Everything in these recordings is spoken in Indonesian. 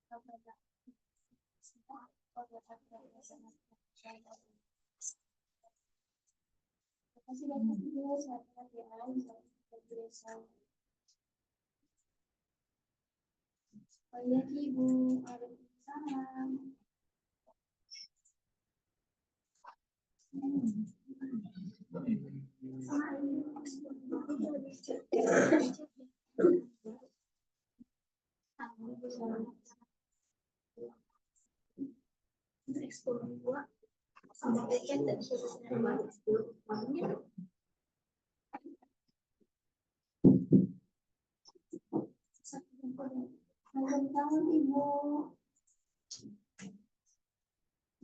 Kasih banyak juga sahabat ya, banyak ibu, waalaikumsalam. Ekspor dua sama paket dan sudah Selamat tahun Ibu.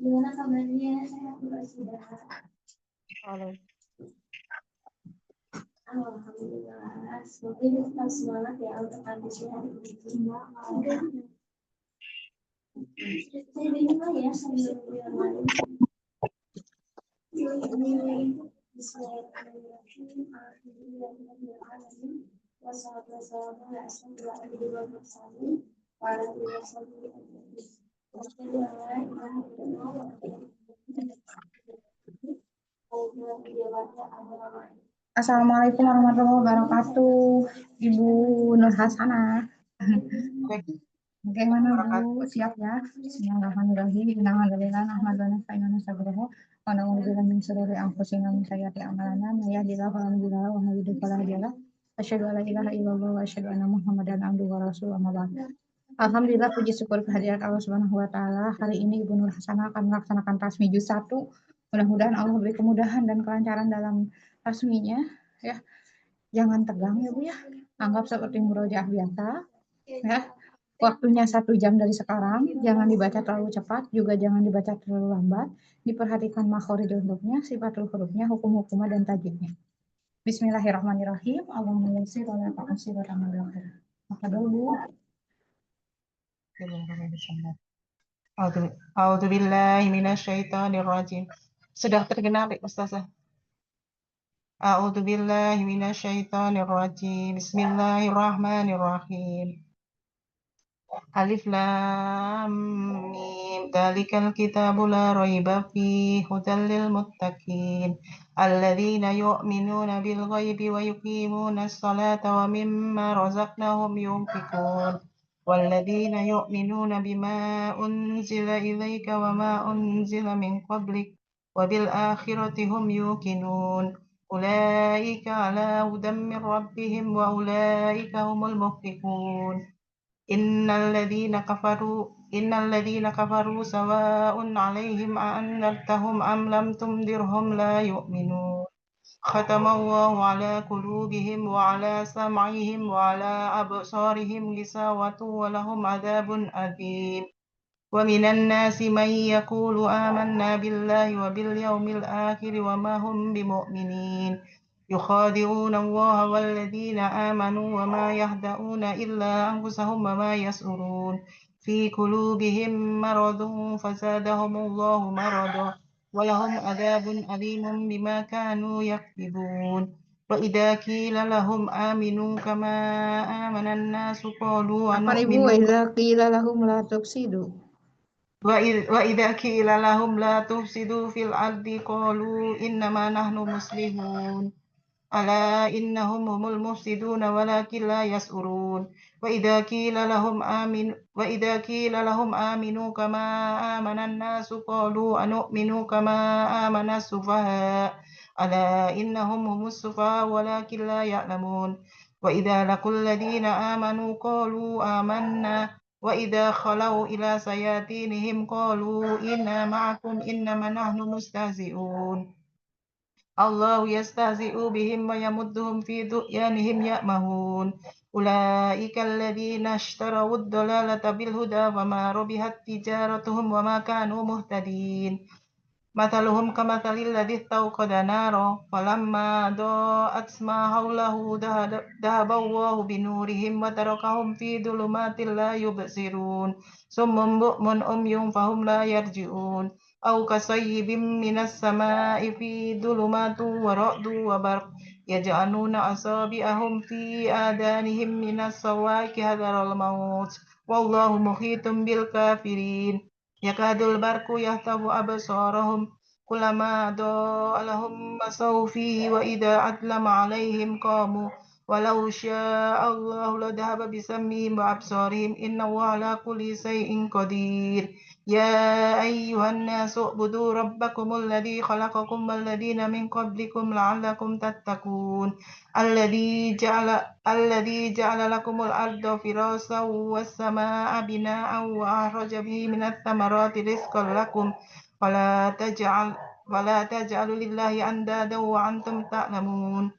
Gimana kabarnya? Sehat sudah. Alhamdulillah. Semoga kita tetap semangat ya untuk kondisi hari ini. Saya dengar ya sambil yang lain. Bismillahirrahmanirrahim. Alhamdulillahirrahmanirrahim. Wassalamualaikum warahmatullahi wabarakatuh. Assalamualaikum warahmatullahi wabarakatuh, Ibu Nur Hasanah. Bagaimana Bu? Siap ya? Bismillahirrahmanirrahim. Alhamdulillah, nahmaduhu wa nasta'inuhu wa na'udzu min shururi anfusina wa min sayyiati a'malina. May yahdihillahu fala mudilla lahu wa may yudlil fala hadiya lahu. Asyhadu an la ilaha illallah wa asyhadu anna Muhammadan abduhu wa rasuluhu. Amma ba'd. Alhamdulillah, puji syukur kehadirat Allah Subhanahu wa taala. Hari ini Ibu Nur Hasanah akan melaksanakan tasmi juz 1. Mudah-mudahan Allah beri kemudahan dan kelancaran dalam tasminya ya. Jangan tegang ya Bu ya. Anggap seperti murojaah biasa ya. Waktunya 1 jam dari sekarang, jangan dibaca terlalu cepat, juga jangan dibaca terlalu lambat. Diperhatikan makhorijul hurufnya, sifatul hurufnya, hukum-hukumnya, dan tajwidnya. Bismillahirrahmanirrahim. Allahumma yassir wa la tu'assir wa la mu'akhir. Maka dulu. A'udzubillahi minasyaitonirrajim. Sudah terkenal Ustazah? A'udzubillahi minasyaitonirrajim. Bismillahirrahmanirrahim. Alif lam mim. Dzalikal kitabu la raiba fihi hudal lil muttaqin. Alladzina yu'minuna bil ghaibi wa yuqimunas salata wa mimma razaqnahum yunfiqun. Walladzina yu'minuna bima unzila ilaika wa ma unzila min qablik wa bil akhirati hum yuqinun. Ulaika ala hudan min rabbihim wa ulaika humul muflihun. Innal ladzina kafaru sawa'un 'alaihim a anzartahum am lam tundirhum la yu'minun. Khatamallahu 'ala qulubihim wa 'ala sam'ihim wa 'ala absarihim ghishawatun wa lahum 'adzabun adzim. Wa minan nasi man yaqulu amanna billahi wa bil yawmil akhir wa ma hum bimu'minin. Yukhadi'una Allah walladzina amanu wa ma yahda'una illa anfusahum wa ma yas'urun. Fi qulubihim maradun fazadahumullahu marada wa lahum adzabun alimun bima kanu yakdzibun. Wa idza qila lahum aminu kama amanan nasu qalu Apa Ibu? Wa idza qila lahum la tufsidu. Wa idza qila lahum la tufsidu fil ardi qalu innama nahnu muslihun. Ala innahum humul mufsiduna walakin la yas'urun. Wa idza qila lahum aminu kama amanan nasu qalu anu'minu kama amanas sufaha. Ala innahum humus sufaha walakin la ya'lamun. Wa idza laqul ladina amanu qalu amanna wa idza khalau ila sayatinihim qalu inna ma'akum innama nahnu mustahzi'un. Allahu yastahzi'u bihim wa yamudduhum fi tughyanihim ya'mahun. Ulaika alladhina ishtaraw ad-dalalata bil huda wa ma rabihat tijaratuhum wa ma kanu muhtadin. Mathaluhum kamathalil ladzi istawqada nara falamma da'at ma hawlahu dhahaba Allahu binurihim wa tarakahum fi dhulumatin la yubsirun. Summun bu'mun umyun fahum la yarji'un. Au kasayyibin minas sama'i fi dhulumatin wa ra'dun wa barq يجعلون أصابعهم في آذانهم من الصواعق حذر الموت والله محيط بالكافرين يكاد البرق يخطف أبصارهم كلما أضاء لهم مشوا فيه وإذا أظلم عليهم قاموا ولو شاء الله لذهب بسمعهم وأبصارهم إن الله على كل شيء قدير يا أيها الناس اعبدوا ربكم الذي خلقكم والذين من قبلكم لعلكم تتقون الذي جعل لكم الأرض فراشا والسماء بناء وأخرج به من الثمرات رزقا لكم ولا تجعلوا لله أندادا وأنتم تعلمون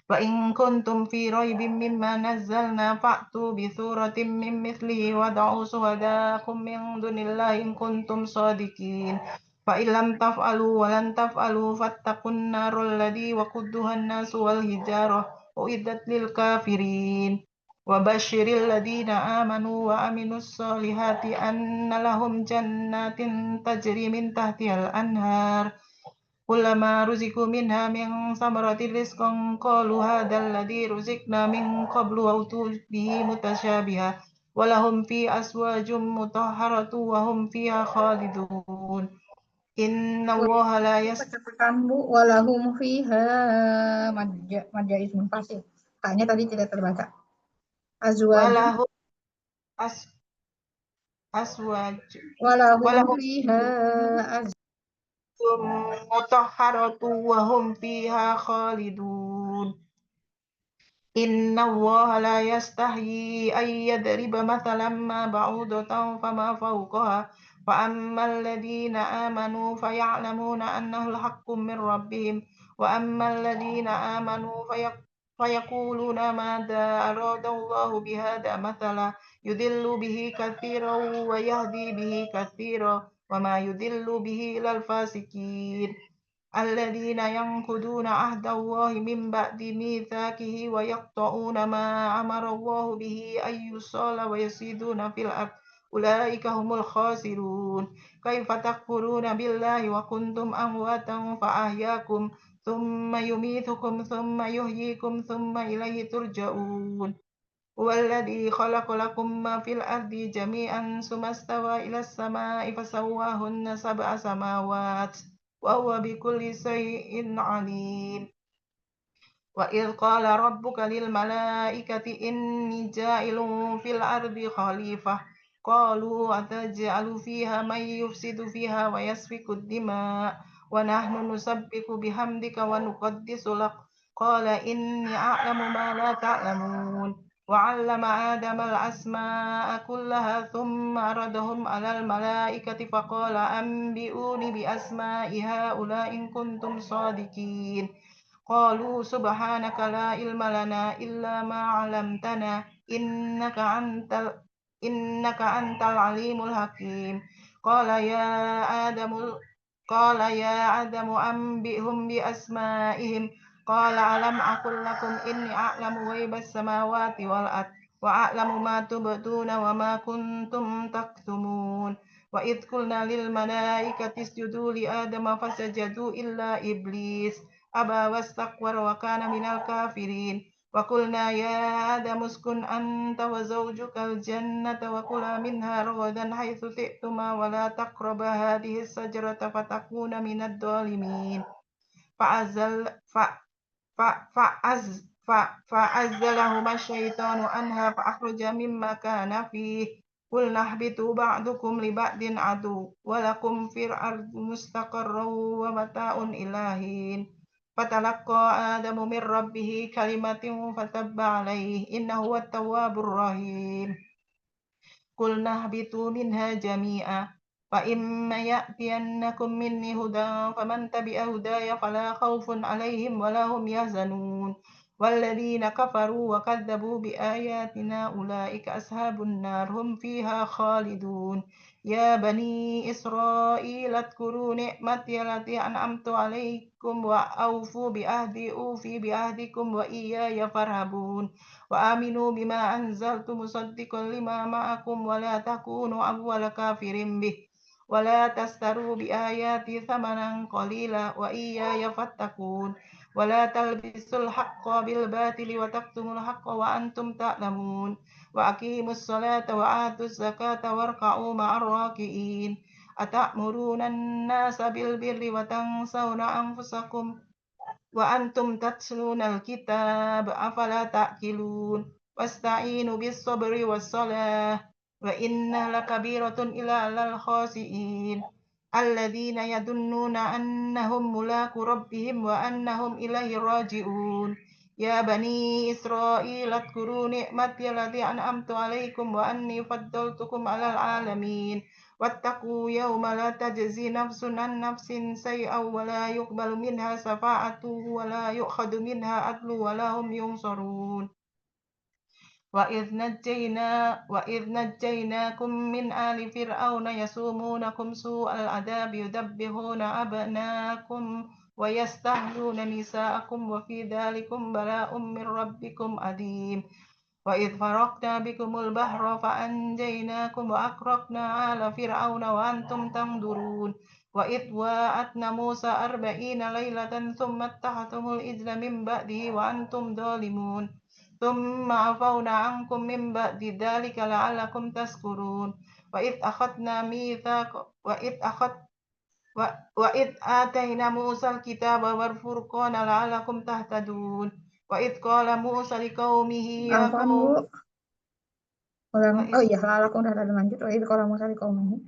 وإن كنتم في ريب مما نزلنا فأتوا بسورة من مثله وادعوا شهداءكم من دون الله إن كنتم صادقين فإن لم تفعلوا ولن تفعلوا فاتقوا النار الذي وقودها الناس والحجارة أعدت للكافرين وبشر الذين آمنوا وعملوا الصالحات أن لهم جنات تجري من تحتها الأنهار كلما رزقوا منها من ثمرة رزقا قالوا هذا الذي رزقنا من قبل وأتوا به متشابها ولهم في أزواج مطهرة وهم فيها خالدون إن الله لا Bacakan Bu, walahum fiha madja ismun fasil. Kayaknya tadi tidak terbaca. Azwaj, وله أزواج walahum ولهم fiha مطهرة وهم فيها خالدون إن الله لا يستحيي أن يضرب مثلا ما بعوضة فما فوقها فأما الذين آمنوا فيعلمون أنه الحق من ربهم وأما الذين آمنوا فيقولون ماذا أراد الله بهذا مثلا يضل به كثيرا ويهدي به كثيرا وما يضل به إلا الفاسقين الذين ينقضون عهد الله من بعد ميثاقه ويقطعون ما أمر الله به أن يوصل ويفسدون في الأرض أولئك هم الخاسرون كيف تكفرون بالله وكنتم أمواتا فأحياكم ثم يميتكم ثم يحييكم ثم إليه ترجعون هو الذي خلق لكم ما في الأرض جميعا ثم استوى إلى السماء فسواهن سبع سماوات وهو بكل شيء عليم وإذ قال ربك للملائكة إني جاعل في الأرض خليفة قالوا أتجعل فيها من يفسد فيها ويسفك الدماء ونحن نسبح بحمدك ونقدس لك قال إني أعلم ما لا تعلمون وعلم آدم الأسماء كلها ثم عرضهم على الملائكة فقال أنبئوني بأسماء هؤلاء إن كنتم صادقين قالوا سبحانك لا علم لنا إلا ما علمتنا إنك أنت العليم الحكيم قال يا آدم أنبئهم بأسمائهم قال ألم أقل لكم إني أعلم غيب السماوات والأرض وأعلم ما تبدون وما كنتم تكتمون وإذ قلنا للملائكة اسجدوا لآدم فسجدوا إلا إبليس أبى واستكبر وكان من الكافرين وقلنا يا آدم اسكن أنت وزوجك الجنة وكلا منها رغدا حيث شئتما ولا تقربا هذه الشجرة فتكونا من الظالمين فأزلهما الشيطان عنها فأخرج مما كان فيه قلنا اهبطوا بعضكم لبعض عدو ولكم في الأرض مستقر ومتاع إلى حين فتلقى آدم من ربه كلمة فتب عليه إنه هو التواب الرحيم قلنا اهبطوا منها جميعا فإما يأتينكم مني هدى فمن تبع هداي فلا خوف عليهم ولا هم يحزنون والذين كفروا وكذبوا بآياتنا أولئك أصحاب النار هم فيها خالدون يا بني إسرائيل اذكروا نعمتي التي أنعمت عليكم وأوفوا بعهدي أوفي بعهدكم وإياي فارهبون وآمنوا بما أنزلت مصدقا لما معكم ولا تكونوا أول كافر به ولا تشتروا بآياتي ثمنا قليلا وإياي فاتقون ولا تلبسوا الحق بالباطل وتكتموا الحق وأنتم تعلمون وأقيموا الصلاة وآتوا الزكاة واركعوا مع الراكعين أتأمرون الناس بالبر وتنسون أنفسكم وأنتم تتلون الكتاب أفلا تأكلون واستعينوا بالصبر والصلاة وإنها لكبيرة إلا على الخاسئين الذين يظنون أنهم ملاقو ربهم وأنهم إليه راجعون يا بني إسرائيل اذكروا نعمتي التي أنعمت عليكم وأني فضلتكم على العالمين واتقوا يوم لا تجزي نفس عن نفس شيئا ولا يقبل منها شفاعة ولا يؤخذ منها عدل ولا هم ينصرون وإذ نجيناكم من آل فرعون يسومونكم سوء العذاب يذبحون أبناءكم ويستحيون نساءكم وفي ذلكم بلاء من ربكم عظيم وإذ فرقنا بكم البحر فأنجيناكم وأغرقنا آل فرعون وأنتم تنظرون وإذ واعدنا موسى 40 ليلة ثم اتخذتم العجل من بعده وأنتم ظالمون ثم عفونا عنكم من بعد ذلك لعلكم تشكرون وإذ آتينا موسى الكتاب والفرقان لعلكم تهتدون وإذ قال موسى لقومه يا Apaan, قوم Bu? Oh iya, lalakum udah ada lanjut. Oh, itu kalau mau cari kaumu.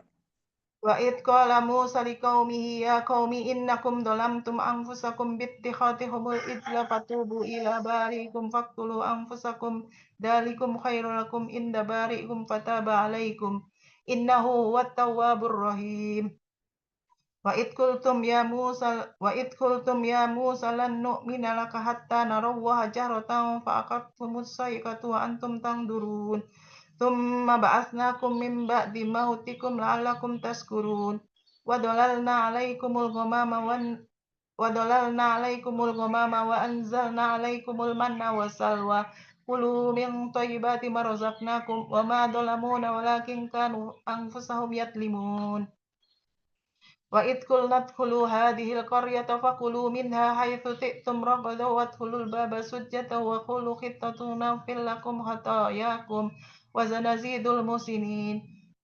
وإذ قال موسى لقومه يا قوم إنكم ظلمتم أنفسكم باتخاذكم العجل فتوبوا إلى بارئكم فاقتلوا أنفسكم ذلكم خير لكم عند بارئكم فتاب عليكم إنه هو التواب الرحيم وإذ قلتم يا موسى لن نؤمن لك حتى نرى الله جهرة فأخذتكم الصيحة وأنتم تنظرون ثم بعثناكم من بعد موتكم لعلكم تشكرون وظللنا عليكم الغمام وأنزلنا عليكم المن والسلوى كلوا من طيبات ما رزقناكم وما ظلمونا ولكن كانوا أنفسهم يظلمون وإذ قلنا ادخلوا هذه القرية فكلوا منها حيث شئتم رغدا وادخلوا الباب سجدا وقولوا حطة نغفر لكم خطاياكم وسنزيد المحسنين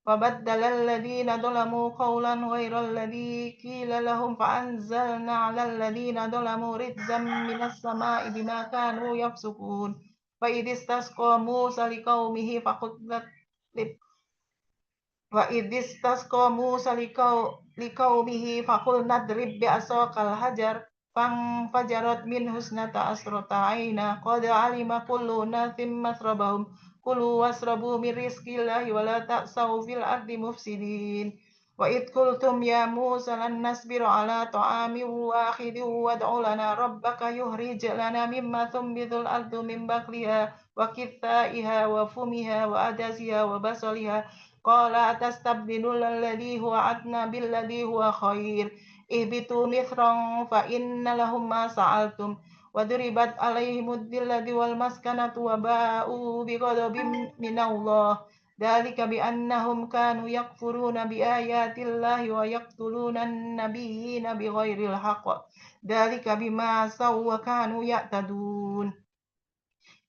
فبدل الذين ظلموا قولا غير الذي قيل لهم فأنزلنا على الذين ظلموا رجزا من السماء بما كانوا يفسقون فإذ استسقى موسى لقومه فقلنا اضرب بعصاك الحجر فانفجرت منه 12 عينا قد علم كل أناس مشربهم كلوا واشربوا من رزق الله ولا تأسوا في الأرض مفسدين وإذ قلتم يا موسى لن نصبر على طعام واحد وادع لنا ربك يخرج لنا مما تنبت الأرض من بقلها وكثائها وفومها وعدسها وبصلها قال أتستبدلون الذي هو أدنى بالذي هو خير اهبطوا مصرا فإن لهم ما سألتم وضربت عليهم الذلة والمسكنة وباءوا بغضب من الله ذلك بأنهم كانوا يكفرون بآيات الله ويقتلون النبيين بغير الحق ذلك بما عصوا وكانوا يعتدون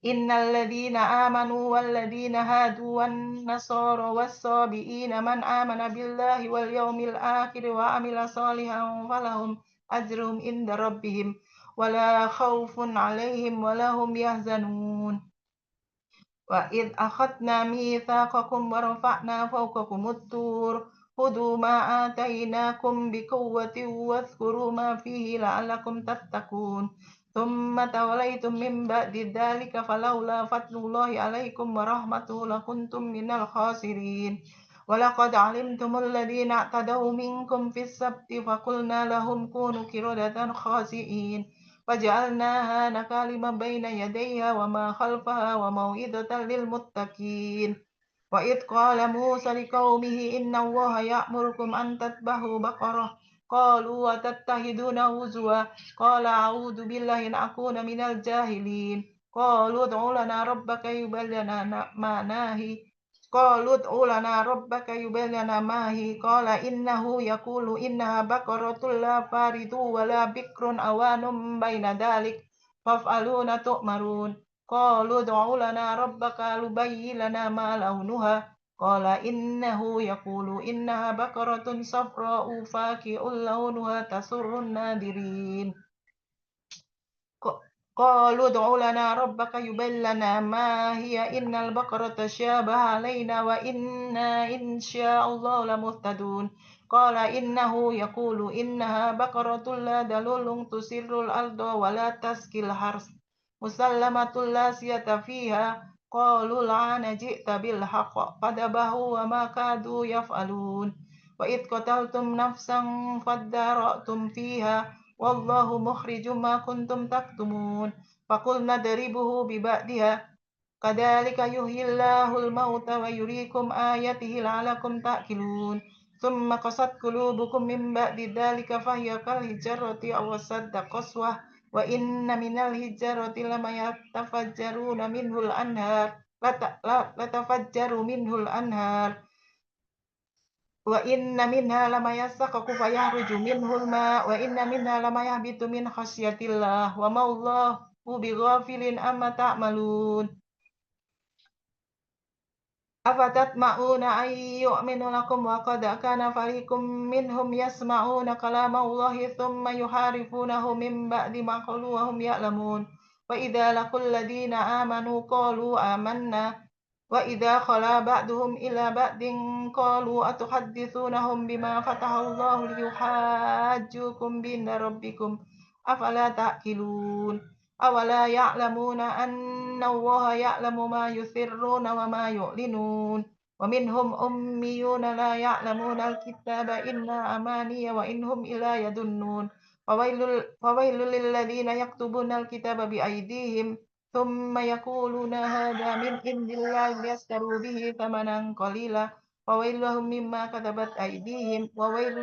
إن الذين آمنوا والذين هادوا والنصارى والصابئين من آمن بالله واليوم الآخر وعمل صالحا فلهم أجرهم عند ربهم ولا خوف عليهم ولا هم يحزنون وإذ أخذنا ميثاقكم ورفعنا فوقكم الطور خذوا ما آتيناكم بقوة واذكروا ما فيه لعلكم تتقون ثم توليتم من بعد ذلك فلولا فضل الله عليكم ورحمته لكنتم من الخاسرين ولقد علمتم الذين اعتدوا منكم في السبت فقلنا لهم كونوا قردة خاسئين وجعلناها نكالا بين يديها وما خلفها وموعظة للمتقين وإذ قال موسى لقومه إن الله يأمركم أن تذبحوا بقرة قالوا وتتخذون هزوا قال أعوذ بالله أن أكون من الجاهلين قالوا ادع لنا ربك يبين لنا ما نهي قالوا ادع لنا ربك يبين لنا ما هي قال إنه يقول إنها بقرة لا فارض ولا بكر أوان بين ذلك فافعلون تؤمرون قالوا ادع لنا ربك يبين لنا ما لونها قال إنه يقول إنها بقرة صفراء فاقع لونها تسر الناظرين قالوا ادع لنا ربك يبين لنا ما هي إن البقرة تشابه علينا وإنا إن شاء الله لمهتدون قال إنه يقول إنها بقرة لا ذلول تسر الأرض ولا تسقي الحرث مسلمة لا سية فيها قالوا الآن جئت بالحق فذبحوا وما كادوا يفعلون وإذ قتلتم نفسا فادارأتم فيها والله مخرج ما كنتم تكتمون فقلنا اضربوه ببعدها كذلك يحيي الله الموتى ويريكم آياته لعلكم تأكلون ثم قست قلوبكم من بعد ذلك فهي كالحجارة أو أشد قسوة وإن من الحجارة لما يتفجرون منه الأنهار لتفجر منه الأنهار وإن منها لما يسقط فيخرج منه الماء وإن منها لما يهبط من خشية الله وما الله بغافل أما تعملون أفتطمعون أن يؤمنوا لكم وقد كان فريق منهم يسمعون كلام الله ثم يحارفونه من بعد ما قالوا وهم يعلمون وإذا لقوا الذين آمنوا قالوا آمنا وإذا خلا بعضهم إلى بعض قالوا أتحدثونهم بما فتح الله ليحاجوكم بين ربكم أفلا تأكلون أولا يعلمون أن الله يعلم ما يسرون وما يعلنون ومنهم أميون لا يعلمون الكتاب إلا أماني وإنهم إلا يظنون فويل للذين يكتبون الكتاب بأيديهم ثم يقولون هذا من عند الله ليشتروا به ثمنا قليلا وويل لهم مما كتبت أيديهم وويل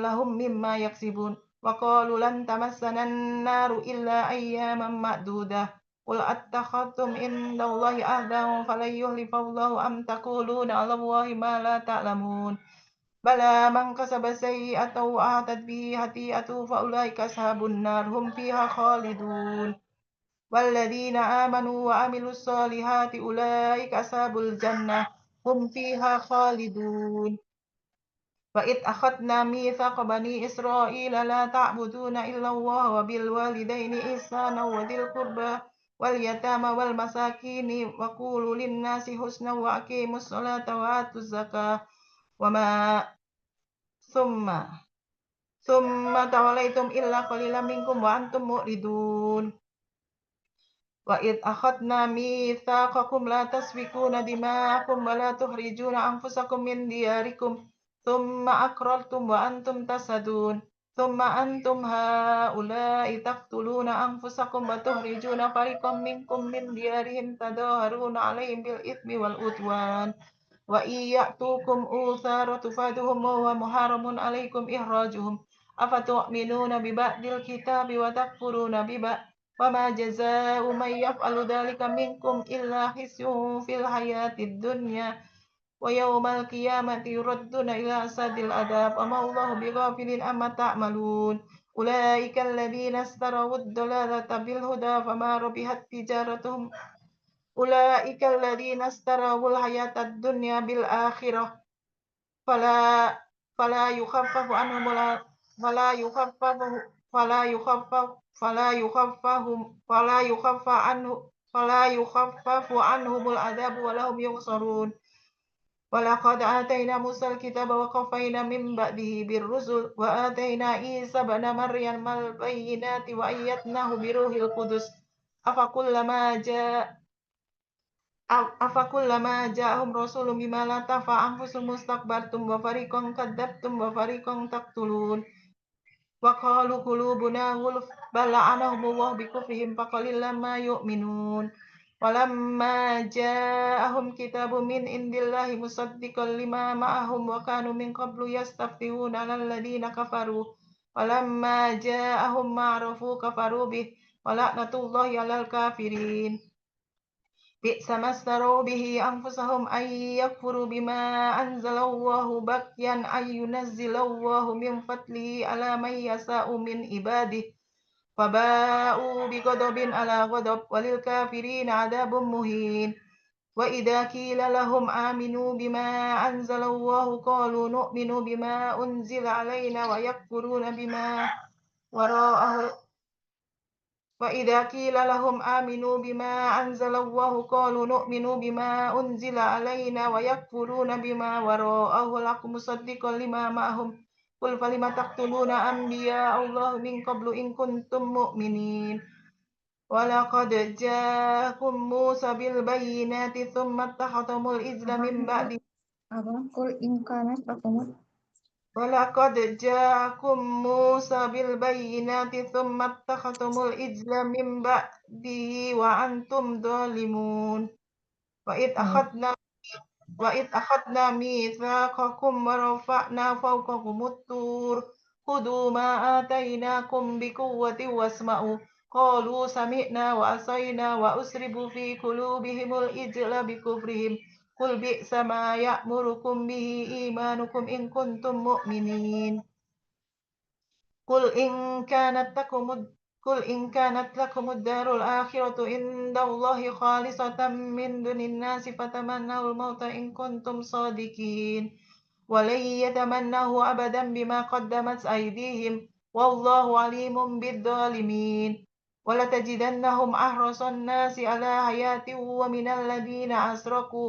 لهم مما يكسبون وقالوا لن تمسنا النار إلا أياما معدودة قل أتخذتم عند الله عهدا فلن يخلف الله أم تقولون على الله ما لا تعلمون بلى من كسب سيئة وأحاطت به خطيئته فأولئك أصحاب النار هم فيها خالدون والذين آمنوا وعملوا الصالحات أولئك أصحاب الجنة هم فيها خالدون وإذ أخذنا ميثاق بني إسرائيل لا تعبدون إلا الله وبالوالدين إحسانا وذي القربى واليتامى والمساكين وقولوا للناس حسنا وأقيموا الصلاة وآتوا الزكاة وما ثم توليتم إلا قليلا منكم وأنتم معرضون وإذ أخذنا ميثاقكم لا تسفكون دماءكم ولا تخرجون أنفسكم من دياركم ثم أقررتم وأنتم تشهدون ثم أنتم هؤلاء تقتلون أنفسكم وتخرجون فريقا منكم من ديارهم تظاهرون عليهم بالإثم والعدوان وإن يأتوكم أسارى تفادهم وهو محرم عليكم إخراجهم أفتؤمنون ببعض الكتاب وتكفرون ببعض وما جزاء من يفعل ذلك منكم إلا خزي في الحياة الدنيا ويوم القيامة يردون إلى أشد العذاب وما الله بغافل عما تعملون أولئك الذين اشتروا الضلالة بالهدى فما ربحت تجارتهم أولئك الذين اشتروا الحياة الدنيا بالآخرة فلا يخفف عنهم فلا يخفف فلا يخفف فلا يخففهم فلا يخفف عنهم العذاب ولهم ينصرون ولقد آتينا موسى الكتاب وقفينا من بعده بالرسل وآتينا عيسى ابن مريم البينات وأيدناه بروح القدس أفكلما جاءهم رسول بما لا تهوى أنفسهم استكبرتم وفريقا كذبتم وفريقا تقتلون وقالوا قلوبنا غلف بل لعنهم الله بكفرهم فقليلا ما يؤمنون ولما جاءهم كتاب من عند الله مصدقا لما معهم وكانوا من قبل يستفتحون على الذين كفروا ولما جاءهم ما عرفوا كفروا به ولعنة الله على الكافرين بئس ما اشتروا به أنفسهم أن يكفروا بما أنزل الله بغيا أن ينزل الله من فضله على من يشاء من عباده فباءوا بغضب على غضب وللكافرين عذاب مهين وإذا قيل لهم آمنوا بما أنزل الله قالوا نؤمن بما أنزل علينا ويكفرون بما وراءه وإذا قيل لهم آمنوا بما أنزل الله قالوا نؤمن بما أنزل علينا ويكفرون بما وراءه الحق مصدقا لما معهم قل فلم تقتلون أنبياء الله من قبل إن كنتم مؤمنين ولقد جاءكم موسى بالبينات ثم اتخذتم العجل من بعد Kul in kanat lakum ولقد جاءكم موسى بالبينات ثم اتخذتم العجل من بعده وأنتم ظالمون وإذ أخذنا ميثاقكم ورفعنا فوقكم الطور خذوا ما آتيناكم بقوة واسمعوا قالوا سمعنا وعصينا وأشربوا في قلوبهم العجل بكفرهم قل بئس ما يأمركم به إيمانكم إن كنتم مؤمنين قل إن كانت لكم الدار الآخرة عند الله خالصة من دون الناس فتمنوا الموت إن كنتم صادقين ولن يتمناه أبدا بما قدمت أيديهم والله عليم بالظالمين ولتجدنهم أحرص الناس على حياة ومن الذين أشركوا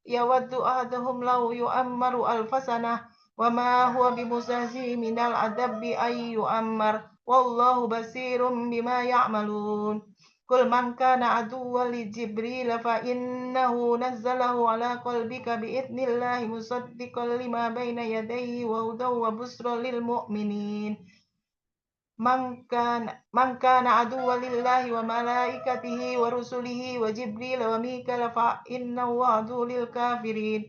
يود أحدهم لو يؤمر ألف سنة وما هو بمزحزحه من العذاب أن يؤمر والله بصير بما يعملون قل من كان عدوا لجبريل فإنه نزله على قلبك بإذن الله مصدقا لما بين يديه وهدى وبشرى للمؤمنين من كان عدوا لله وملائكته ورسله وجبريل وميكال فإنه عدو للكافرين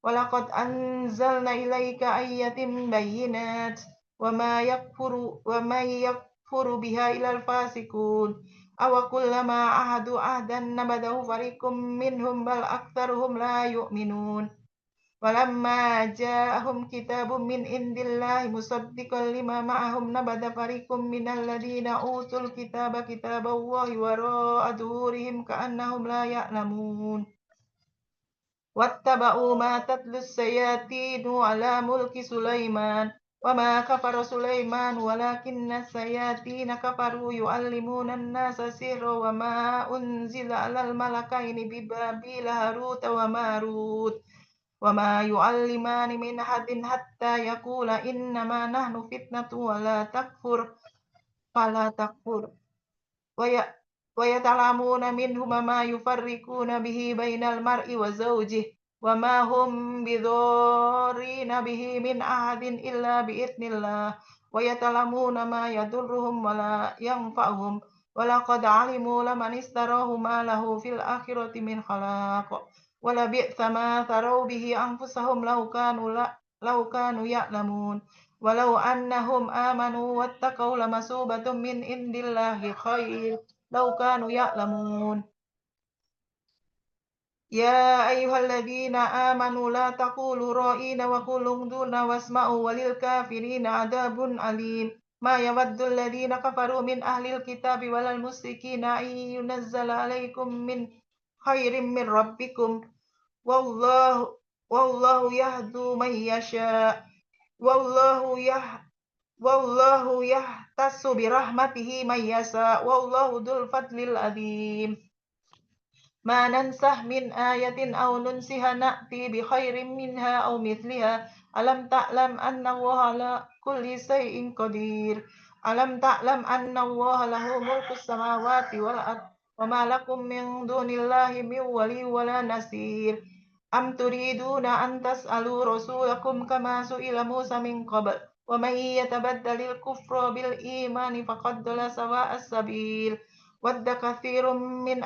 ولقد أنزلنا إليك آيات بينات ومن يكفر بها إلا الفاسقون أو كلما عهدوا عهدا نبذه فريق منهم بل أكثرهم لا يؤمنون ولما جاءهم كتاب من عند الله مصدقا لما معهم نبذ فريق من الذين أوتوا الكتاب كتاب الله وراء ظهورهم كأنهم لا يعلمون واتبعوا ما تتلو الشياطين على ملك سليمان وما كفر سليمان ولكن الشياطين كفروا يعلمون الناس السحر وما أنزل على الملكين ببابل هاروت وماروت وما يعلمان من أحد حتى يقول إنما نحن فتنة فلا تكفر ويتعلمون منهما ما يفرقون به بين المرء وزوجه وما هم بضارين به من أحد إلا بإذن الله ويتعلمون ما يضرهم ولا ينفعهم ولقد علموا لمن اشتراه ما له في الآخرة من خلاق ولبئس ما ثروا به أنفسهم لو كانوا يعلمون ولو أنهم آمنوا واتقوا لمثوبة من عند الله خير لو كانوا يعلمون يا أيها الذين آمنوا لا تقولوا رائنا وقولوا انظرنا واسمعوا وللكافرين عذاب أليم ما يود الذين كفروا من أهل الكتاب ولا المشركين أن ينزل عليكم من خير من ربكم والله يهدي من يشاء والله يختص برحمته من يشاء والله ذو الفضل العظيم ما ننسخ من آية أو ننسها نأتي بخير منها أو مثلها ألم تعلم أن الله على كل شيء قدير ألم تعلم أن الله له ملك السماوات والأرض وما لكم من دون الله من ولي ولا نصير أم تريدون أن تسألوا رسولكم كما سئل موسى من قبل ومن يتبدل الكفر بالإيمان فقد ضل سواء السبيل ود كثير من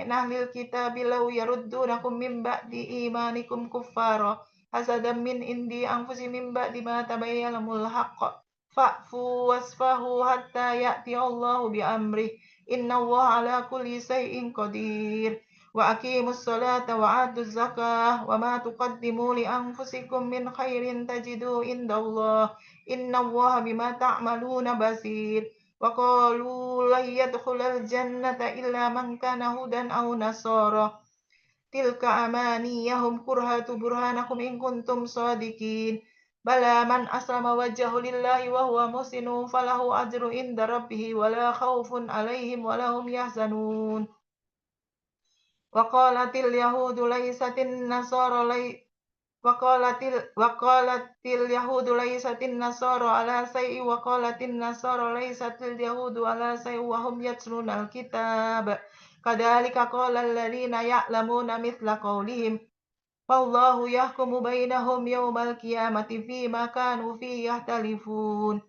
أهل الكتاب لو يردونكم من بعد إيمانكم كفارا حسدا من عند أنفسهم من بعد ما تبين لهم الحق fa'fu wasfahu hatta ya'ti Allahu bi amrih inna Allah ala kulli shay'in qadir wa aqimus salata wa atuz zakah wa ma tuqaddimu li anfusikum min khairin tajidu indallah inna Allah bima ta'maluna basir wa qalu lan yadkhulal jannata illa man kana hudan aw nasara tilka amaniyahum kurhatu burhanakum in kuntum sadiqin bala man aslama wajhahu lillahi wa huwa muhsinun falahu ajru inda rabbih wa la khaufun alaihim wa lahum yahzanun wa qalatil yahudu laysatin nasara وقالت اليهود ليست النصارى على شيء وقالت النصارى ليست اليهود على شيء وهم يتلون الكتاب كذلك قال الذين يعلمون مثل قولهم فالله يحكم بينهم يوم القيامة فيما كانوا فيه يختلفون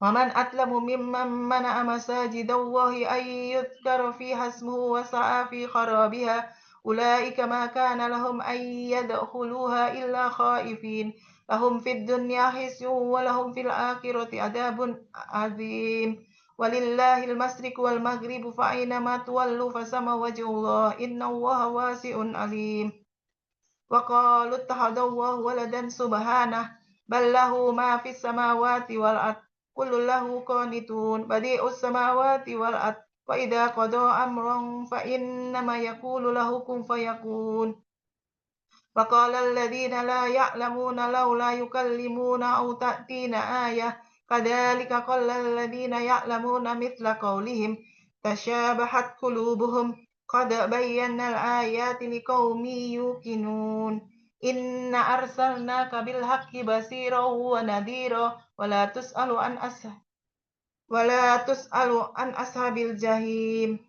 ومن أظلم ممن منع مساجد الله أن يذكر فيها اسمه وسعى في خرابها أولئك ما كان لهم أن يدخلوها إلا خائفين لهم في الدنيا خزي ولهم في الآخرة عذاب عظيم ولله المشرق والمغرب فأينما تولوا فثم وجه الله إن الله واسع عليم وقالوا اتخذ الله ولدا سبحانه بل له ما في السماوات والأرض كل له قانتون بديع السماوات والأرض وإذا قضى أمرا فإنما يقول له كن فيكون وقال الذين لا يعلمون لولا يكلمون أو تأتينا آية كذلك قال الذين يعلمون مثل قولهم تشابهت قلوبهم قد بينا الآيات لقوم يوقنون إنا أرسلناك بالحق بصيرا ونذيرا ولا تسأل عن أصحاب الجحيم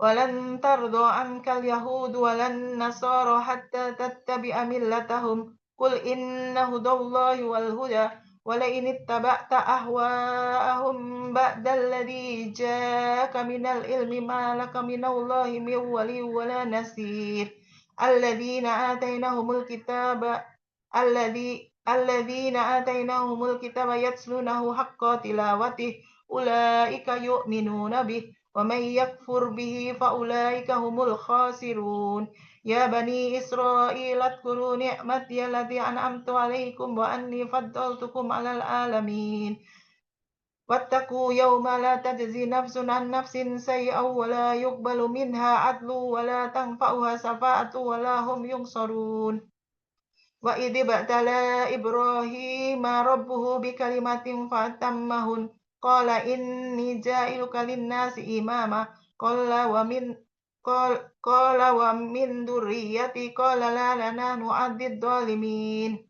ولن ترضى عنك اليهود ولا النصارى حتى تتبع ملتهم قل إن هدى الله والهدى ولئن اتبعت أهواءهم بعد الذي جاءك من العلم ما لك من الله من ولي ولا نصير الذين آتيناهم الكتاب يتلونه حق تلاوته أولئك يؤمنون به ومن يكفر به فأولئك هم الخاسرون يا بني إسرائيل اذكروا نعمتي التي أنعمت عليكم وأني فضلتكم على العالمين واتقوا يوم لا تجزي نفس عن نفس شيئا ولا يقبل منها عدل ولا تنفعها شفاعة ولا هم ينصرون وإذ ابتلى إبراهيم ربه بكلمات فأتمهن قال إني جاعلك للناس إماما قال ومن ذريتي قال لا لنا نعذب الظالمين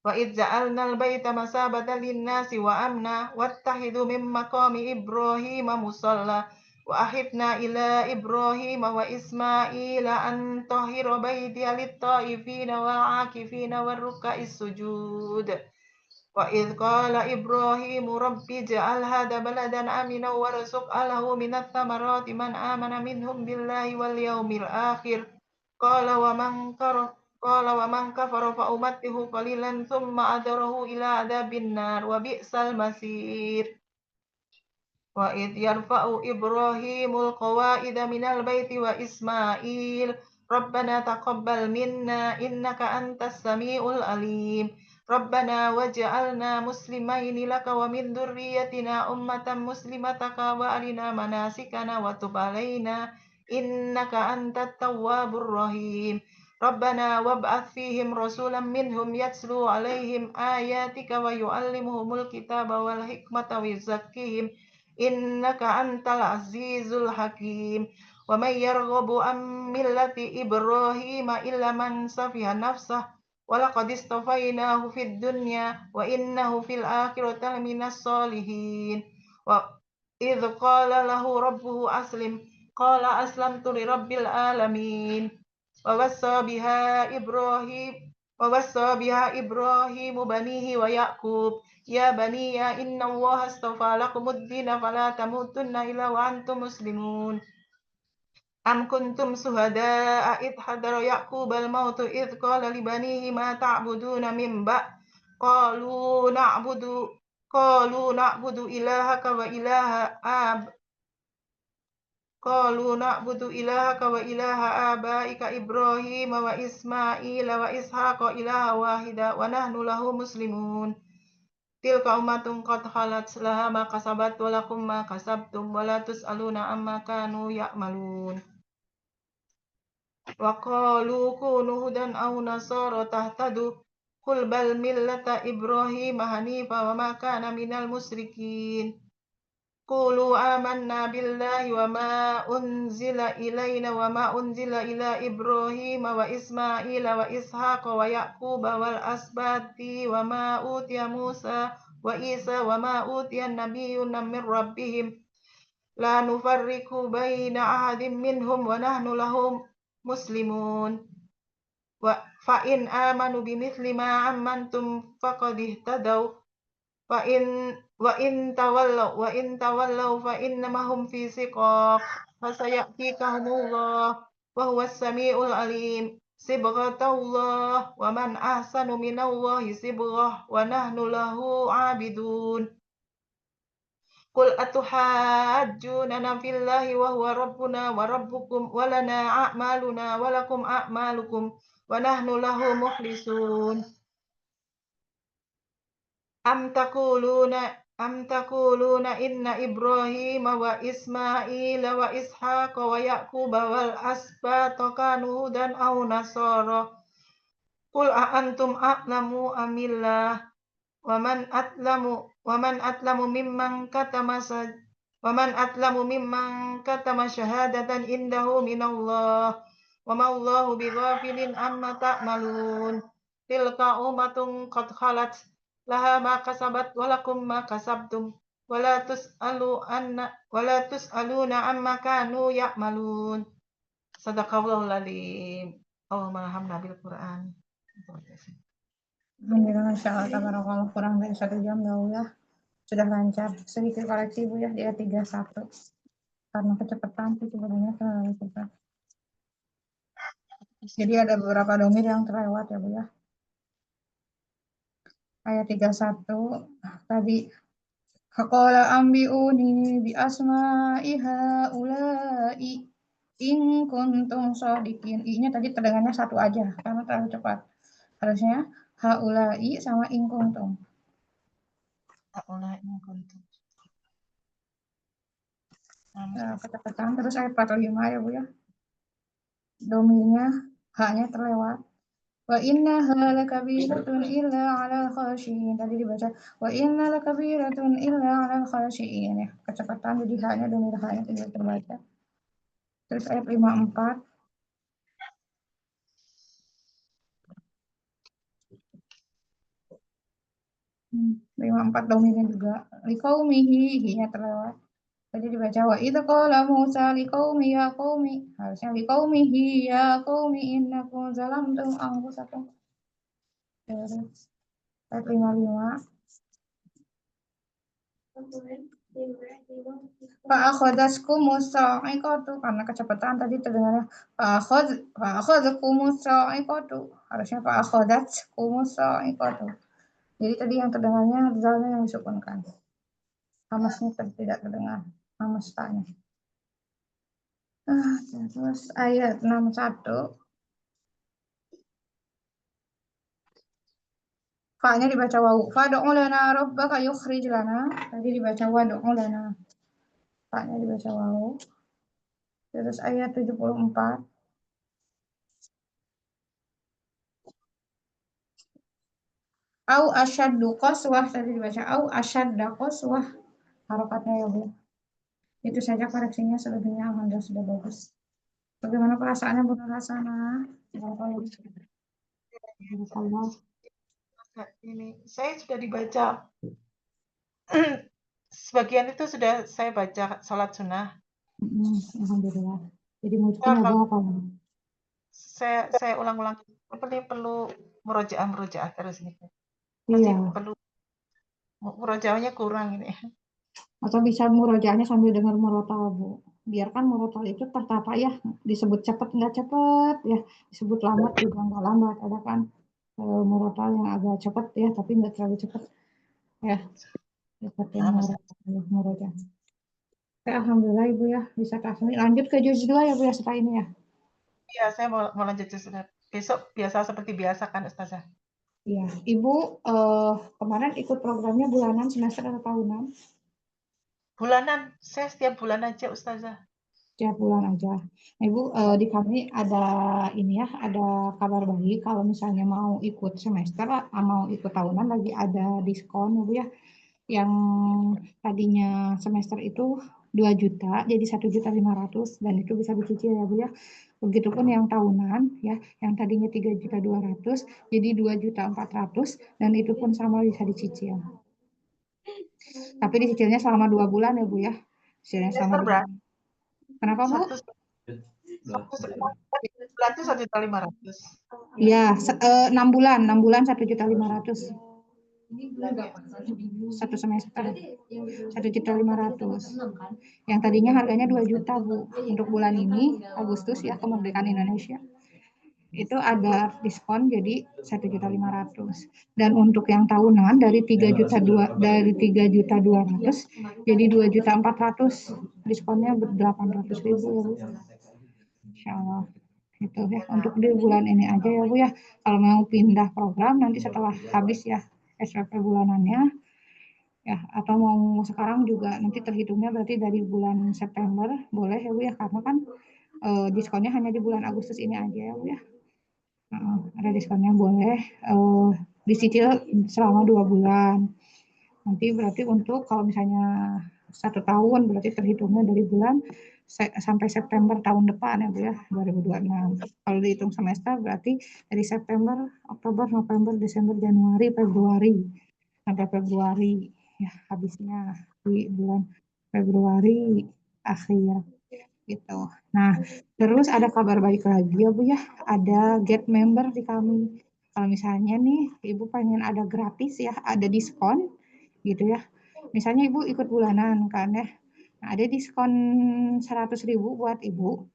وإذ جعلنا البيت مثابة للناس وأمنا واتخذوا من مقام إبراهيم مصلى وأحبنا إلى إبراهيم وإسماعيل أن طهر بيتي للطائفين والعاكفين والركع السجود وإذ قال إبراهيم رب اجعل هذا بلدا آمنا وارزق أهله من الثمرات من آمن منهم بالله واليوم الآخر قال ومن كفر فأمته قليلا ثم أضره إلى عذاب النار وبئس المصير وإذ يرفع إبراهيم القواعد من البيت وإسماعيل ربنا تقبل منا إنك أنت السميع العليم ربنا واجعلنا مسلمين لك ومن ذريتنا أمة مسلمة وأرنا مناسكنا وتب علينا إنك أنت التواب الرحيم ربنا وابعث فيهم رسولا منهم يتلو عليهم آياتك ويعلمهم الكتاب والحكمة ويزكيهم إنك أنت العزيز الحكيم ومن يرغب عن ملة إبراهيم إلا من سفه نفسه ولقد اصطفيناه في الدنيا وإنه في الآخرة لمن الصالحين وإذ قال له ربه أسلم قال أسلمت لرب العالمين ووصى بها إبراهيم بنيه ويعقوب يا بني إن الله اصطفى لكم الدين فلا تموتن إلا وأنتم مسلمون أم كنتم شهداء إذ حضر يعقوب الموت إذ قال لبنيه ما تعبدون من بعد qalu na'budu ilahaka wa ilaha abaika Ibrahim wa Ismail wa Ishaqa ilaha wahida wa nahnu lahu muslimun. Tilka ummatun qad khalat laha ma kasabat wa lakum ma kasabtum wa la tus'aluna amma kanu ya'malun. Wa qalu kunu hudan aw nasara tahtadu qul bal millata Ibrahim hanifa wa ma kana minal musyrikin. Qulu amanna billahi wa ma unzila ilaina wa ma unzila ila Ibrahim wa Ismail wa Ishaq wa Yaqub wal asbati wa ma utiya Musa wa Isa wa ma utiya nabiyyuna min rabbihim la nufarriqu baina ahadin minhum wa nahnu lahum muslimun. Wa fa in amanu bimithli ma amantum faqad ihtadaw wa in tawallaw fa innama hum fi shiqaq fa sayakfikahumullah wa huwas samiul alim. Sibghatullah wa man ahsanu minallahi sibghah wa nahnu lahu abidun. Qul atuhajjunana fillahi wa huwa rabbuna wa rabbukum wa lana a'maluna wa lakum a'malukum wa nahnu lahu mukhlisun. Am takuluna inna Ibrahim wa Ismail wa Ishaq wa Yaqub wal asbata kanu hudan aw nasara. Qul a antum a'lamu amillah wa man atlamu mimman katama syahadatan indahu minallah wa ma Allahu bighafilin amma ta'malun. Tilka ummatun qad khalat laha ma kasabat wa lakum ma kasabtum wa la tus'aluna amma kanu ya'malun. Sadaqallahul azim. Allahumma alhamna bil Qur'an. Alhamdulillah, Masya Allah, tabarakallah, kurang dari 1 jam ya Bu ya. Sudah lancar. Sedikit koreksi Bu ya, di ayat 31. Karena kecepatan itu sebenarnya terlalu cepat. Jadi ada beberapa domir yang terlewat ya Bu ya. Ayat 31 tadi Faqala ambi'uni bi asma'i haula'i in kuntum shadiqin. I-nya tadi terdengarnya satu aja karena terlalu cepat. Harusnya haula'i sama in kuntum. Haula'i in kuntum. Kecepatan terus ayat 45 ya Bu ya. Domirnya H-nya terlewat. Wa innaha lakabiratun illa 'alal khashiyin. Tadi dibaca wa inna lakabiratun illa 'alal khashiyin ya. Kecepatan jadi H-nya domir H-nya tidak terbaca. Terus ayat 54. Lima 54 domirnya juga. Liqaumihi, hi-nya terlewat. Tadi dibaca wa idza qala Musa liqaumi ya qaumi. Harusnya liqaumihi ya qaumi innakum zalamtum anfusakum. Terus ayat 55. Fa'akhadhatkumus sa'iqatu, karena kecepatan tadi terdengarnya fa'akhadhatkumus sa'iqatu. Harusnya fa'akhadhatkumus sa'iqatu. Jadi tadi yang terdengarnya zalnya yang disukunkan. Hamasnya tidak terdengar. Hamas tanya. Terus ayat 61. Fa-nya dibaca wawu. Fad'u lana rabbaka yukhrij lana. Tadi dibaca wad'u lana. Fa-nya dibaca wawu. Terus ayat 74. Au asyaddu qaswah. Tadi dibaca au asyadda qaswah. Harokatnya ya Bu. Itu saja koreksinya, selebihnya alhamdulillah sudah bagus. Bagaimana perasaannya Bu Nurhasana? Ini saya sudah dibaca. Sebagian itu sudah saya baca salat sunnah. Alhamdulillah. Jadi mungkin ada apa? Saya ulang-ulang. Perlu murojaah terus ini. Iya. Perlu murojaahnya kurang ini. Atau bisa murojaahnya sambil dengar murotal Bu. Biarkan murotal itu tertata ya. Disebut cepat nggak cepat ya. Disebut lambat juga nggak lambat. Ada kan? murotal yang agak cepat ya, tapi nggak terlalu cepat ya, seperti Nah, Ustazah. murotal. Oke, alhamdulillah Ibu ya bisa tasmi. Lanjut ke juz 2 ya Bu ya setelah ini ya. Iya, saya mau lanjut Ustazah. Besok biasa seperti biasa kan Ustazah? Iya, Ibu kemarin ikut programnya bulanan, semester atau tahunan? Bulanan, saya setiap bulan aja Ustazah. Tiap bulan aja. Nah, Ibu di kami ada ini ya, ada kabar baik kalau misalnya mau ikut semester, mau ikut tahunan lagi ada diskon ya Bu ya. Yang tadinya semester itu 2 juta jadi 1.500.000 dan itu bisa dicicil ya Bu ya. Begitupun yang tahunan ya, yang tadinya 3.200.000 jadi 2.400.000 dan itu pun sama bisa dicicil. Tapi dicicilnya selama 2 bulan ya Bu ya. Dicicilnya selama Semester 2 berapa? bulan. Kenapa Bu? Satu bulan itu 1.500.000. Iya, 6 bulan 1.500.000 satu semester 1.500.000. Yang tadinya harganya 2 juta Bu. Untuk bulan ini Agustus ya, kemerdekaan Indonesia itu ada diskon jadi 1.500.000. Dan untuk yang tahunan dari 3.200.000 jadi 2.400.000, diskonnya 800.000 ya Bu. Insya Allah itu ya untuk di bulan ini aja ya Bu ya. Kalau mau pindah program nanti setelah habis ya SPP bulanannya ya, atau mau sekarang juga nanti terhitungnya berarti dari bulan September boleh ya Bu ya, karena kan diskonnya hanya di bulan Agustus ini aja ya Bu ya. Ada diskonnya boleh dicicil selama 2 bulan. Nanti berarti untuk kalau misalnya 1 tahun berarti terhitungnya dari bulan sampai September tahun depan ya Bu ya, 2026. Kalau dihitung semester berarti dari September, Oktober, November, Desember, Januari, Februari sampai Februari ya, habisnya di bulan Februari akhir gitu. Nah, terus ada kabar baik lagi ya Bu ya, ada get member di kami. Kalau misalnya nih Ibu pengen ada gratis ya, ada diskon gitu ya. Misalnya Ibu ikut bulanan kan ya. Nah, ada diskon 100.000 buat Ibu.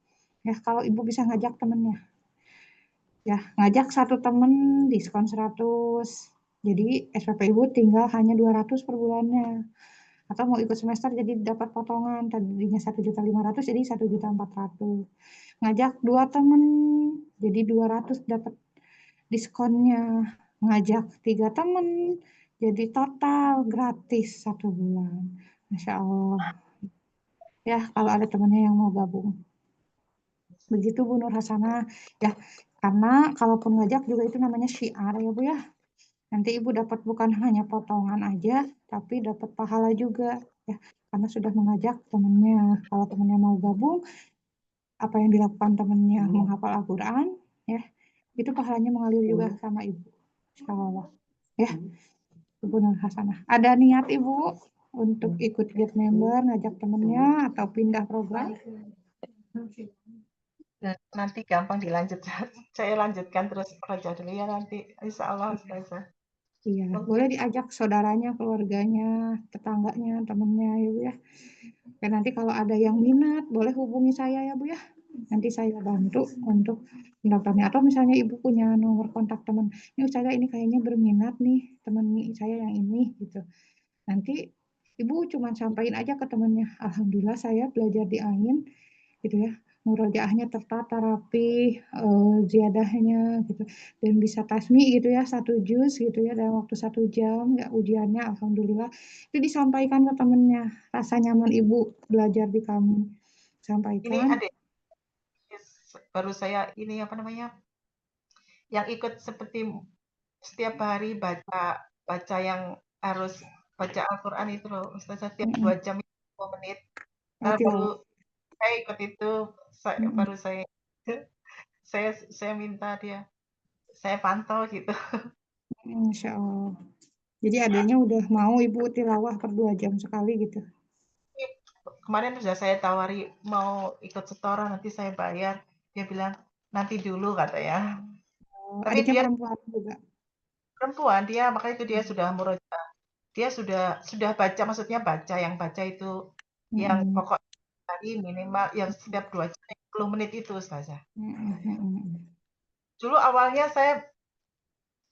Ya, kalau Ibu bisa ngajak temennya. Ya, ngajak satu temen diskon 100. Jadi SPP Ibu tinggal hanya 200 per bulannya. Atau mau ikut semester jadi dapat potongan, tadinya 1.500.000 jadi 1.400.000. Ngajak 2 temen jadi 200 dapat diskonnya. Ngajak 3 temen jadi total gratis 1 bulan. Masya Allah. Ya, kalau ada temennya yang mau gabung. Begitu Bu Nur Hasanah. Ya, karena kalaupun ngajak juga itu namanya syiar ya Bu ya. Nanti Ibu dapat bukan hanya potongan aja, tapi dapat pahala juga ya. Karena sudah mengajak temannya. Kalau temannya mau gabung, apa yang dilakukan temannya menghafal Al-Quran, ya, itu pahalanya mengalir juga sama Ibu. Insya Allah. Ya, Ibu Nur Hasanah. Ada niat Ibu untuk ikut get member, ngajak temannya, atau pindah program? Dan nanti gampang dilanjut. Saya lanjutkan terus kerja dulu ya nanti. Insya Allah Ustazah. Iya, boleh diajak saudaranya, keluarganya, tetangganya, temannya ya Bu ya. Dan nanti kalau ada yang minat, boleh hubungi saya ya Bu ya. Nanti saya bantu untuk pendaftarnya. Atau misalnya Ibu punya nomor kontak teman, ini saya ini kayaknya berminat nih, teman saya yang ini gitu. Nanti Ibu cuma sampaikan aja ke temannya, Alhamdulillah saya belajar di AIN gitu ya. Murojaahnya tertata rapi, ziadahnya gitu, dan bisa tasmi gitu ya 1 juz gitu ya dalam waktu 1 jam ya ujiannya, alhamdulillah itu disampaikan ke temennya, rasa nyaman Ibu belajar di kami, Ini sampaikan. adik, baru saya ini apa namanya, yang ikut seperti setiap hari baca yang harus baca Al-Quran itu loh Ustazah, setiap 2 jam 2 menit. Baru Tilawah. saya ikut itu, baru saya minta dia, saya pantau gitu. Insya Allah. Jadi adanya udah mau Ibu tilawah per 2 jam sekali gitu. Kemarin sudah saya tawari mau ikut setoran, nanti saya bayar. Dia bilang nanti dulu katanya. Tapi Adiknya dia perempuan juga. perempuan, dia makanya itu dia sudah murojaah. Dia sudah baca, maksudnya baca yang baca itu yang pokok tadi minimal yang setiap 2 jam 10 menit itu Ustazah. Dulu awalnya saya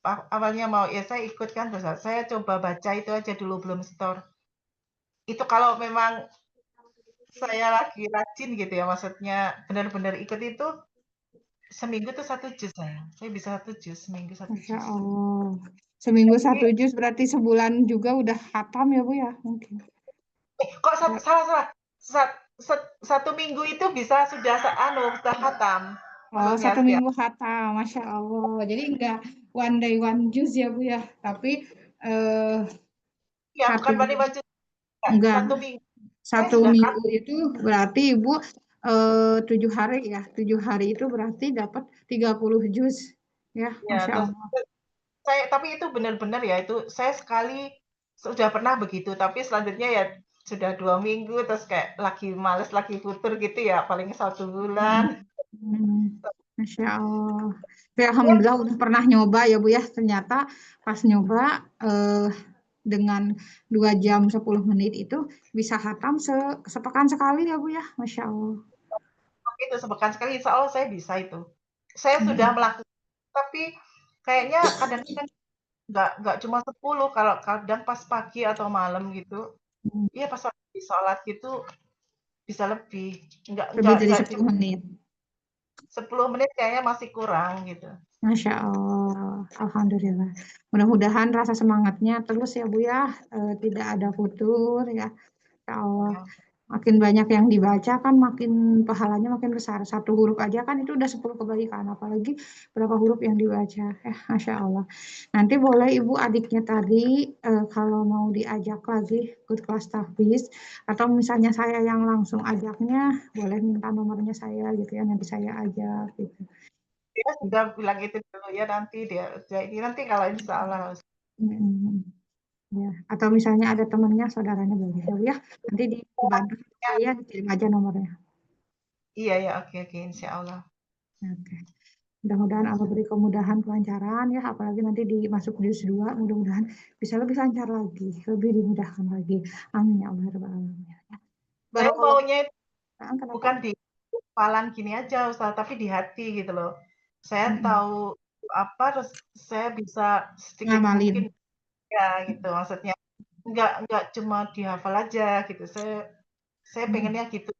awalnya mau ya saya ikut kan, terus saya coba baca itu aja dulu, belum store. Itu kalau memang saya lagi rajin gitu ya, maksudnya benar-benar ikut itu, seminggu tuh 1 juz saya bisa 1 juz, seminggu 1 Masya juz. Allah. Seminggu Jadi 1 juz berarti sebulan juga udah khatam ya Bu ya mungkin. kok Ya. salah salah, 1 minggu itu bisa sudah sudah khatam, Oh, maksudnya 1 minggu khatam, Masya Allah. Jadi enggak one day one juz ya Bu ya, tapi eh, ya satu bukan money budget, enggak 1 minggu saya satu sudah minggu khatam. itu berarti Ibu 7 hari ya. 7 hari itu berarti dapat 30 juz ya, Ya, Masya terus Allah. tapi itu benar-benar ya, itu saya sekali sudah pernah begitu, tapi selanjutnya ya sudah 2 minggu, terus kayak lagi males, lagi futur gitu ya, paling 1 bulan. Hmm, Masya Allah. Tapi Alhamdulillah udah pernah nyoba ya Bu ya. Ternyata pas nyoba dengan 2 jam 10 menit itu bisa khatam sepekan sekali ya Bu ya. Masya Allah. Itu sepekan sekali, insya Allah saya bisa itu. Saya sudah Hmm. melakukan, tapi kayaknya kadang-kadang nggak cuma 10, kalau kadang pas pagi atau malam gitu, iya pas lagi sholat gitu bisa lebih. Lebih dari Nggak 10 cuma menit. 10 menit kayaknya masih kurang gitu. Masya Allah. Alhamdulillah. Mudah-mudahan rasa semangatnya terus ya Bu ya. Tidak ada futur ya. Ya Allah. Ya. Makin banyak yang dibaca kan makin pahalanya makin besar. 1 huruf aja kan itu udah 10 kebaikan. Apalagi berapa huruf yang dibaca. Masya Allah. Nanti boleh Ibu adiknya tadi kalau mau diajak lagi ikut kelas tahfiz. Atau misalnya saya yang langsung ajaknya, boleh minta nomornya saya gitu ya. Nanti saya ajak gitu. Dia sudah bilang itu dulu ya, nanti dia ini nanti kalau insya Allah. Mm, ya. Atau misalnya ada temannya, saudaranya boleh ya Bu ya. Nanti dibantu saya kirim aja nomornya. Iya ya, oke oke, insya Allah. Oke. Mudah-mudahan Allah beri kemudahan kelancaran ya, apalagi nanti dimasuk juz 2, mudah-mudahan bisa lebih lancar lagi, lebih dimudahkan lagi. Amin ya Allah ya Rabbal alamin. Saya Barakallah. maunya itu Kenapa? bukan di hafalan gini aja Ustaz, tapi di hati gitu loh. Saya Mm-mm. tahu apa, terus saya bisa sedikit Ngamalin. mungkin ya gitu maksudnya. Nggak cuma dihafal aja gitu. Saya Mm-mm. pengennya gitu.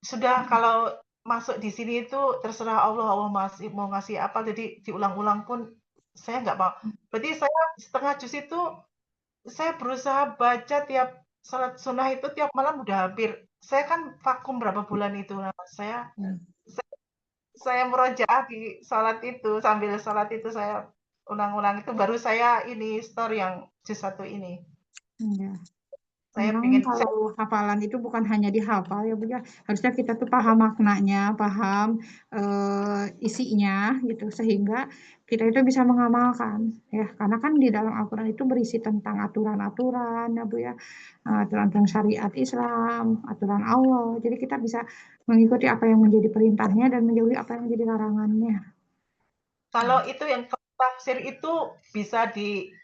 Sudah kalau masuk di sini itu terserah Allah, Allah masih mau ngasih apa, jadi diulang-ulang pun saya nggak mau. Berarti saya setengah juz itu saya berusaha baca tiap salat sunnah itu tiap malam udah hampir. Saya kan vakum berapa bulan itu. Nah, saya murojaah di salat itu, sambil salat itu saya ulang-ulang itu baru saya ini store yang juz 1 ini. Iya. Saya Memang pengen kalau hafalan itu bukan hanya dihafal ya Bu ya, harusnya kita tuh paham maknanya, paham isinya gitu, sehingga kita itu bisa mengamalkan ya. Karena kan di dalam Al-Quran itu berisi tentang aturan-aturan ya Bu ya, aturan tentang syariat Islam, aturan Allah. Jadi kita bisa mengikuti apa yang menjadi perintahnya dan menjauhi apa yang menjadi larangannya. kalau itu yang tafsir itu bisa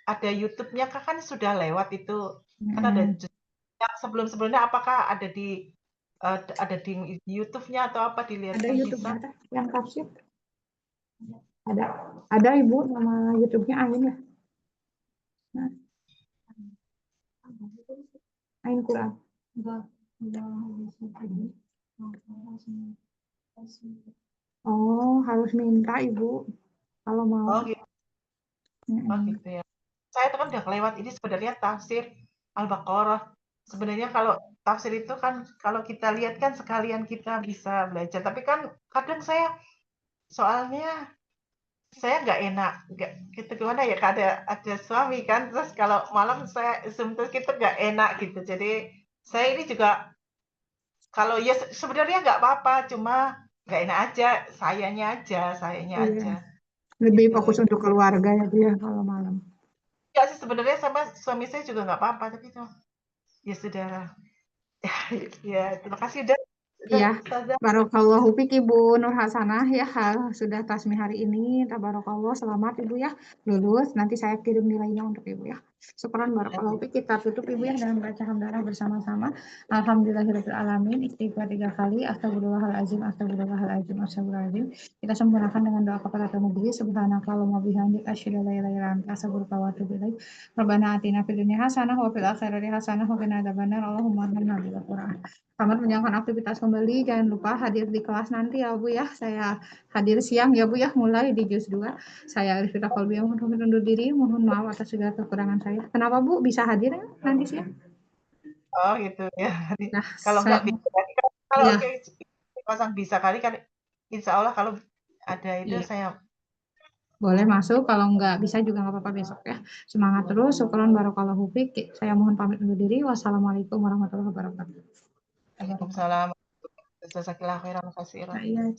ada YouTube-nya kan sudah lewat itu. Kan ada Mm. yang sebelum-sebelumnya apakah ada di YouTube-nya atau apa Ada dilihatkan bisa? YouTube-nya ada yang tafsir? Ada, ada Ibu, nama YouTube-nya Ain ya. Nah, Ain Quran. Oh, harus minta Ibu kalau mau. Oh gitu, oh Mm-mm. gitu ya. Saya itu kan udah kelewat ini sebenarnya tafsir Al-Baqarah. Sebenarnya kalau tafsir itu kan kalau kita lihat kan sekalian kita bisa belajar. Tapi kan kadang soalnya saya nggak enak, nggak gitu gimana ya? Ada suami kan, terus kalau malam saya zoom terus gitu nggak enak gitu. Jadi saya ini juga kalau ya sebenarnya nggak apa-apa, cuma nggak enak aja, sayanya Iya, aja lebih gitu. fokus untuk keluarga ya Bu ya kalau malam. Ya sih sebenarnya sama suami saya juga nggak apa-apa, tapi tuh ya sudah. Ya terima kasih udah Iya, Ustazah. Barokallahu fik Ibu Nur Hasanah ya, sudah tasmi hari ini. Tabarakallah, selamat Ibu ya, lulus. Nanti saya kirim nilainya untuk Ibu ya. Syukran barakallahu fiik. Kita tutup Ibu ya dengan baca hamdalah bersama-sama. Alhamdulillahirabbil alamin. Istighfar 3 kali. Astagfirullahalazim, astagfirullahalazim, astagfirullahalazim. Kita sempurnakan dengan doa kafaratul majlis. Subhanakallahumma bihamdika asyhadu an la ilaha illa anta astaghfiruka wa atubu ilaik. Rabbana atina fid dunya hasanah wa fil akhirati hasanah wa qina adzabannar. Allahumma arhamna bil Qur'an. Selamat menjalankan aktivitas kembali. Jangan lupa hadir di kelas nanti ya Bu ya. Saya hadir siang ya Bu ya, mulai di juz 2. Saya Arifita Kolbia mohon pamit undur diri. Mohon maaf atas segala kekurangan saya. Kenapa Bu bisa hadir ya nanti siang? Oh gitu ya. Nah, Kalau saya, nggak bisa, kalau ya, oke, pasang bisa kali kan, insya Allah kalau ada itu iya. saya Boleh masuk, kalau nggak bisa juga nggak apa-apa besok ya. Semangat terus, syukron barakallahu fiik. Saya mohon pamit undur diri. Wassalamualaikum warahmatullahi wabarakatuh. Waalaikumsalam. Jazakallahu khairan katsiran. Iya,